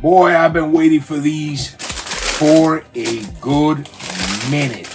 Boy, I've been waiting for these for a good minute.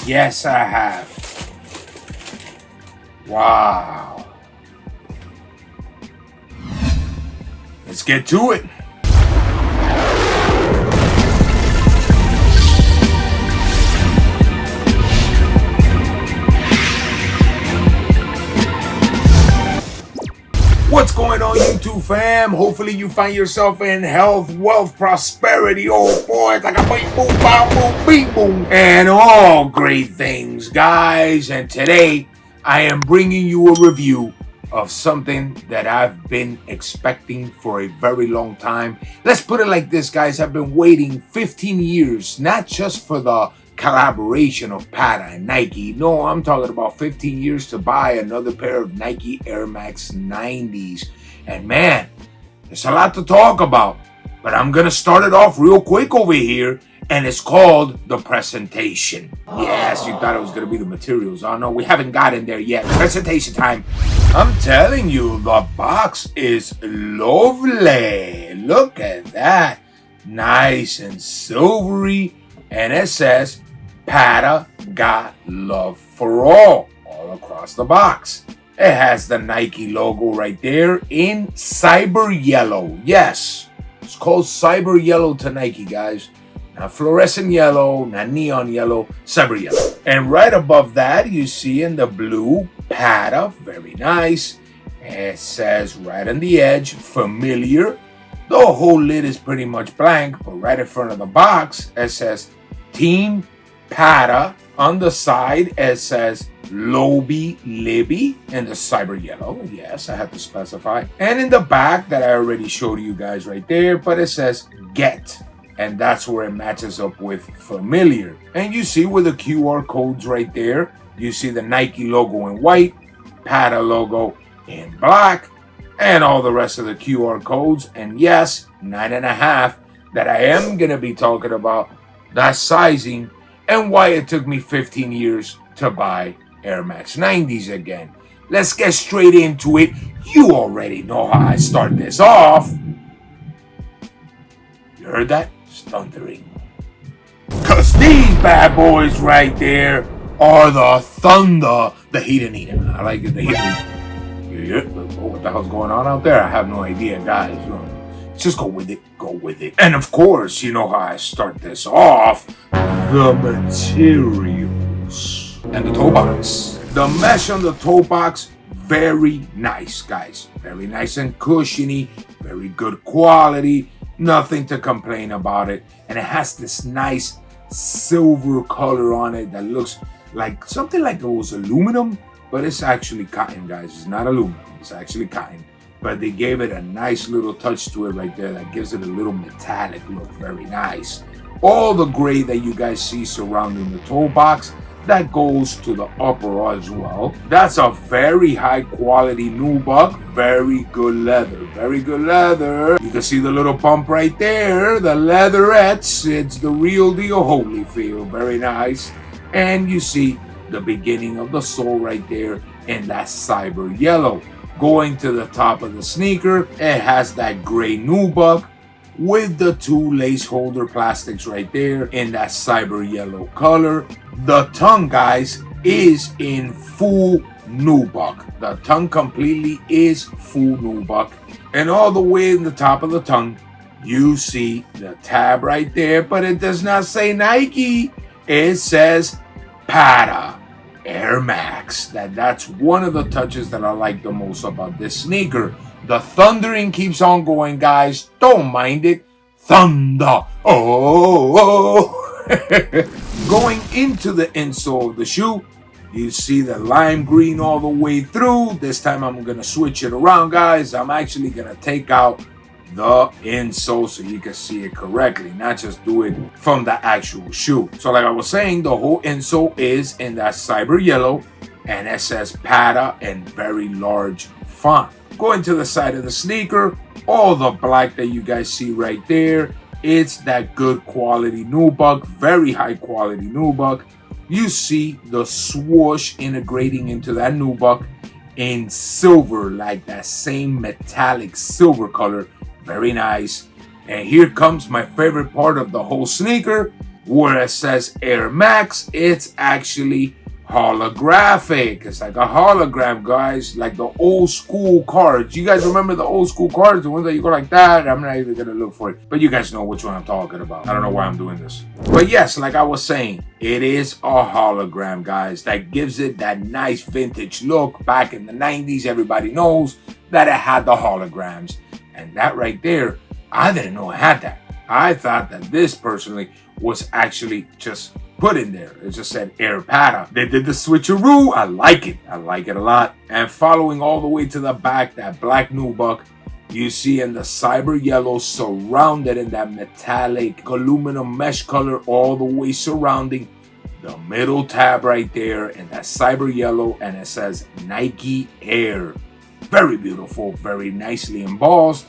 Yes, I have. Wow. Let's get to it. What's going on, YouTube fam? Hopefully you find yourself in health, wealth, prosperity. Oh boy, it's like a beep, boom, bow, boom, beep, boom, and all great things, guys. And today I am bringing you a review of something that I've been expecting for a very long time. Let's put it like this, guys. I've been waiting 15 years, not just for the collaboration of PATTA and Nike. No, I'm talking about 15 years to buy another pair of Nike Air Max 90s. And man, there's a lot to talk about, but I'm gonna start it off real quick over here, and it's called the presentation. Yes, you thought it was gonna be the materials. Oh no, we haven't gotten there yet. Presentation time. I'm telling you, the box is lovely. Look at that. Nice and silvery. And it says, PATTA got love for all across the box. It has the Nike logo right there in cyber yellow. Yes, it's called cyber yellow to Nike, guys. Not fluorescent yellow, not neon yellow, cyber yellow. And right above that, you see in the blue, PATTA, very nice. It says right on the edge, familiar. The whole lid is pretty much blank, but right in front of the box, it says Team PATTA. On the side, it says Lobby Libby in the cyber yellow. Yes, I had to specify. And in the back, that I already showed you guys right there, but it says Get. And that's where it matches up with familiar. And you see with the QR codes right there, you see the Nike logo in white, PATTA logo in black, and all the rest of the QR codes. And yes, 9.5 that I am going to be talking about. That sizing and why it took me 15 years to buy Air Max 90s again. Let's get straight into it. You already know how I start this off. You heard that? It's thundering. Cause these bad boys right there are the thunder, the heater. I like it, the heater. What the hell's going on out there? I have no idea, guys. Just go with it, go with it. And of course, you know how I start this off. The materials. And the toe box. The mesh on the toe box, very nice, guys. Very nice and cushiony, very good quality. Nothing to complain about it. And it has this nice silver color on it that looks like something like it was aluminum, but it's actually cotton, guys. It's not aluminum, it's actually cotton. But they gave it a nice little touch to it right there that gives it a little metallic look. Very nice. All the gray that you guys see surrounding the toe box, that goes to the upper as well. That's a very high quality nubuck. Very good leather. Very good leather. You can see the little bump right there. The leatherettes. It's the real deal Holyfield. Very nice. And you see the beginning of the sole right there in that cyber yellow. Going to the top of the sneaker, it has that gray nubuck with the two lace holder plastics right there in that cyber yellow color. The tongue, guys, is in full nubuck. The tongue completely is full nubuck. And all the way in the top of the tongue, you see the tab right there, but it does not say Nike. It says PATTA Air Max. That's one of the touches that I like the most about this sneaker. The thundering keeps on going, guys. Don't mind it. Thunder. Oh. Going into the insole of the shoe, you see the lime green all the way through. This time I'm going to switch it around, guys. I'm actually going to take out the insole so you can see it correctly, not just do it from the actual shoe. So like I was saying, the whole insole is in that cyber yellow, and it says PATTA in very large font. Going to the side of the sneaker, all the black that you guys see right there, it's that good quality nubuck, very high quality nubuck. You see the swoosh integrating into that nubuck in silver, like that same metallic silver color. Very nice. And here comes my favorite part of the whole sneaker, where it says Air Max. It's actually holographic. It's like a hologram, guys, like the old school cards. You guys remember the old school cards, the ones that you go like that? I'm not even gonna look for it, but you guys know which one I'm talking about. I don't know why I'm doing this, but yes, like I was saying, it is a hologram, guys, that gives it that nice vintage look. Back in the 90s, everybody knows that it had the holograms, and that right there, I didn't know I had that. I thought that this personally was actually just put in there. It just said Air PATTA. They did the switcheroo. I like it. I like it a lot. And following all the way to the back, that black nubuck, you see in the cyber yellow, surrounded in that metallic aluminum mesh color, all the way surrounding the middle tab right there in that cyber yellow, and it says Nike Air. Very beautiful, very nicely embossed.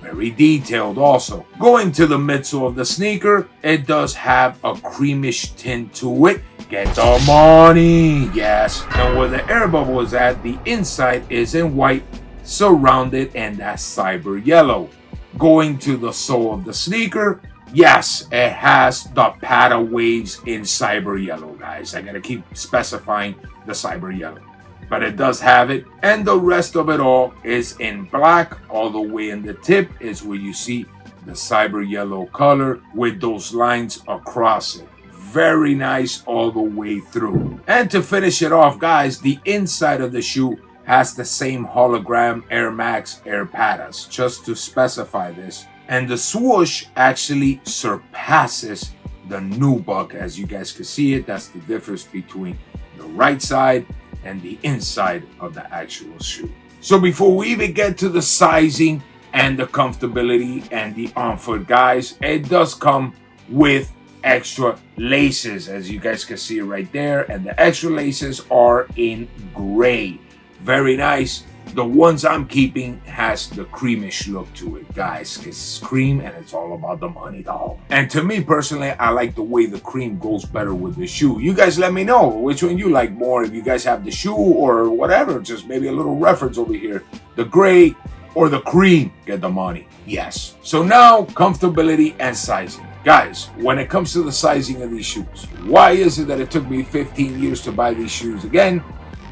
Very detailed also. Going to the midsole of the sneaker, it does have a creamish tint to it. Get the money, yes. And where the air bubble is at, the inside is in white, surrounded in that cyber yellow. Going to the sole of the sneaker, yes, it has the PATTA waves in cyber yellow, guys. I gotta keep specifying the cyber yellow, but it does have it, and the rest of it all is in black. All the way in the tip is where you see the cyber yellow color with those lines across it. Very nice all the way through. And to finish it off, guys, the inside of the shoe has the same hologram Air Max Air PATTAs, just to specify this. And the swoosh actually surpasses the nubuck, as you guys can see it. That's the difference between the right side and the inside of the actual shoe. So before we even get to the sizing and the comfortability and the on-foot, guys, it does come with extra laces, as you guys can see right there, and the extra laces are in gray. Very nice. The ones I'm keeping has the creamish look to it, guys, because it's cream and it's all about the money, dog. And to me personally, I like the way the cream goes better with the shoe. You guys let me know which one you like more, if you guys have the shoe or whatever. Just maybe a little reference over here. The gray or the cream. Get the money. Yes. So now, comfortability and sizing. Guys, when it comes to the sizing of these shoes, why is it that it took me 15 years to buy these shoes again?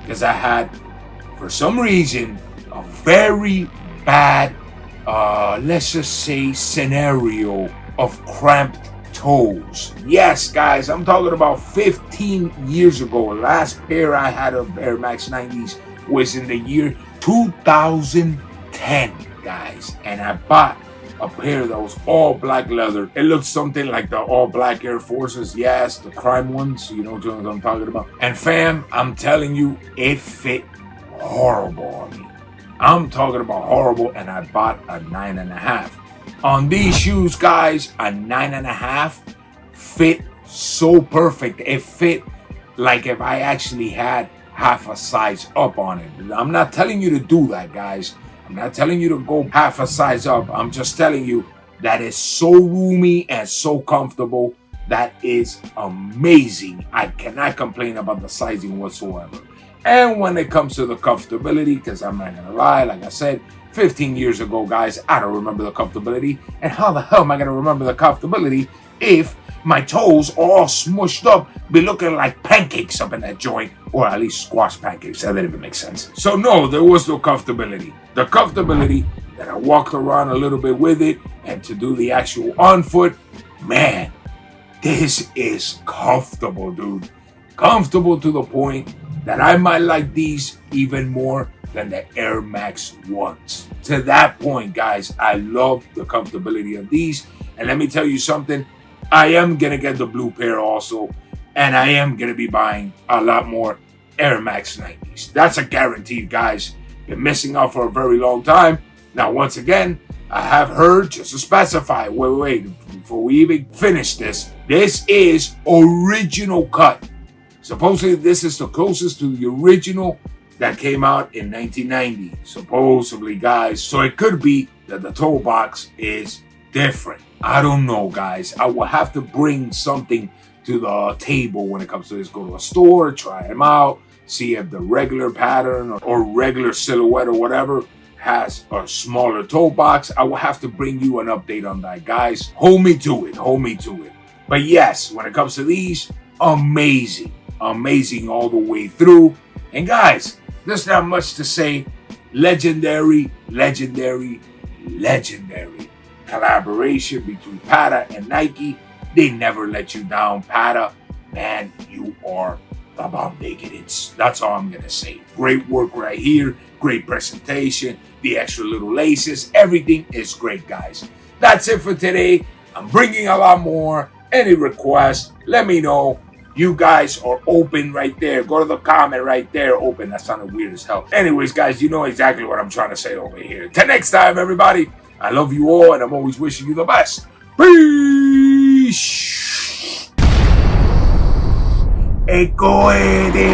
Because I had, for some reason, a very bad, let's just say, scenario of cramped toes. Yes, guys, I'm talking about 15 years ago. Last pair I had of Air Max 90s was in the year 2010, guys. And I bought a pair that was all black leather. It looked something like the all black Air Forces. Yes, the crime ones. You know what I'm talking about. And fam, I'm telling you, it fit horrible on me. I'm talking about horrible, and I bought a 9.5. On these shoes, guys, a 9.5 fit so perfect. It fit like if I actually had half a size up on it. I'm not telling you to do that, guys. I'm not telling you to go half a size up. I'm just telling you that it's so roomy and so comfortable. That is amazing. I cannot complain about the sizing whatsoever. And when it comes to the comfortability, because I'm not gonna lie, like I said, 15 years ago, guys, I don't remember the comfortability. And how the hell am I gonna remember the comfortability if my toes are all smushed up, be looking like pancakes up in that joint, or at least squash pancakes? That didn't even make sense. So no, there was no comfortability. The comfortability that I walked around a little bit with it, and to do the actual on foot, man, this is comfortable, dude. Comfortable to the point that I might like these even more than the Air Max ones. To that point, guys, I love the comfortability of these. And let me tell you something, I am gonna get the blue pair also, and I am gonna be buying a lot more Air Max 90s. That's a guarantee, guys. Been missing out for a very long time. Now, once again, I have heard, just to specify, wait, before we even finish this is original cut. Supposedly, this is the closest to the original that came out in 1990. Supposedly, guys. So it could be that the toe box is different. I don't know, guys. I will have to bring something to the table when it comes to this. Go to a store, try them out, see if the regular pattern or regular silhouette or whatever has a smaller toe box. I will have to bring you an update on that, guys. Hold me to it. Hold me to it. But yes, when it comes to these, amazing. Amazing all the way through. And guys, there's not much to say. Legendary, legendary, legendary collaboration between PATTA and Nike. They never let you down, PATTA. Man, you are the bomb diggity. That's all I'm gonna say. Great work right here. Great presentation. The extra little laces. Everything is great, guys. That's it for today. I'm bringing a lot more. Any requests, let me know. You guys are open right there. Go to the comment right there. Open. That sounded weird as hell. Anyways, guys, you know exactly what I'm trying to say over here. Till next time, everybody. I love you all, and I'm always wishing you the best. Peace. Ecoede.